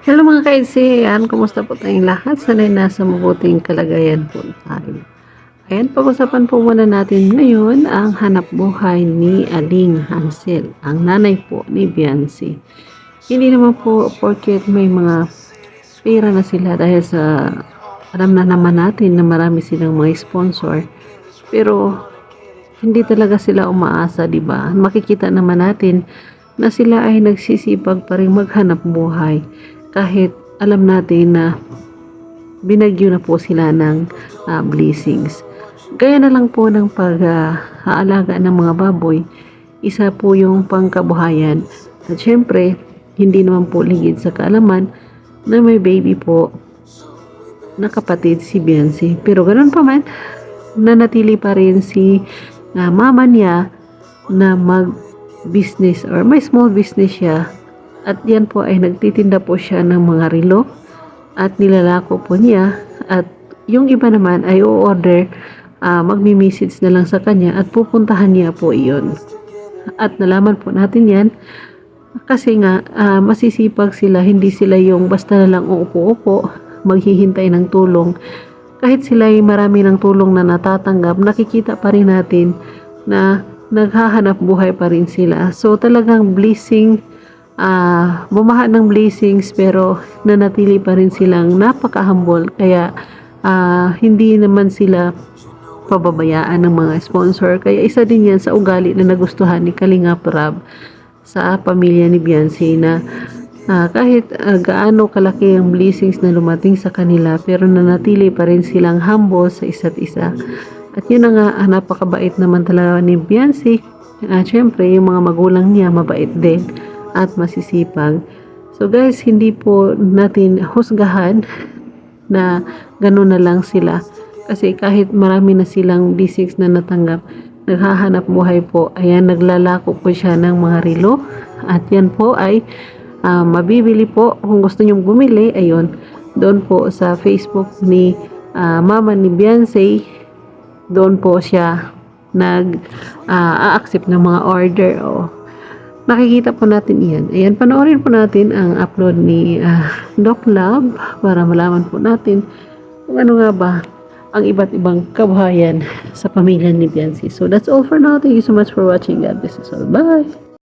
Hello mga kaisiyan, kumusta po tayong lahat? Sana'y nasa mabuting kalagayan po tayo. Ayan, pag-usapan po muna natin ngayon ang hanap buhay ni Aling Hansel, ang nanay po ni Biancy. Hindi naman po porket may mga pera na sila dahil sa alam na naman natin na marami silang mga sponsor. Pero hindi talaga sila umaasa, di ba? Makikita naman natin na sila ay nagsisipag pa rin maghanap buhay kahit alam natin na binagyo na po sila ng blessings. Gaya na lang po ng pag-aalaga ng mga baboy, isa po yung pangkabuhayan. At syempre, hindi naman po ligid sa kaalaman na may baby po na kapatid si Biancy. Pero ganoon pa man, nanatili pa rin si mama niya na mag-business or may small business siya. At yan po ay nagtitinda po siya ng mga relo at nilalako po niya. At yung iba naman ay o-order, magmi-message na lang sa kanya at pupuntahan niya po iyon. At nalaman po natin yan kasi nga masisipag sila, hindi sila yung basta na lang uupo-upo, maghihintay ng tulong. Kahit sila ay marami ng tulong na natatanggap, nakikita pa rin natin na naghahanap buhay pa rin sila. So talagang blessing, bumaha ng blessings, pero nanatili pa rin silang napaka-humble. Kaya hindi naman sila pababayaan ng mga sponsor. Kaya isa din yan sa ugali na nagustuhan ni Kalinga Prab sa pamilya ni Biancy, na kahit gaano kalaki ang blessings na lumating sa kanila, pero nanatili pa rin silang humble sa isa't isa. At yun na nga, napakabait naman talaga ni Biancy. Syempre, yung mga magulang niya mabait din at masisipag. So guys, hindi po natin husgahan na gano'n na lang sila. Kasi kahit marami na silang blessings na natanggap, naghahanap buhay po. Ayan, naglalako po siya ng mga relo. At yan po ay mabibili po kung gusto nyong bumili. Ayun, doon po sa Facebook ni mama ni Biancy, doon po siya nag-a-accept ng mga order. Nakikita po natin iyan. Ayan, panoorin po natin ang upload ni Doc Love para malaman po natin kung ano nga ba ang iba't ibang kabuhayan sa pamilya ni Biancy. So that's all for now. Thank you so much for watching. God bless us all. Bye!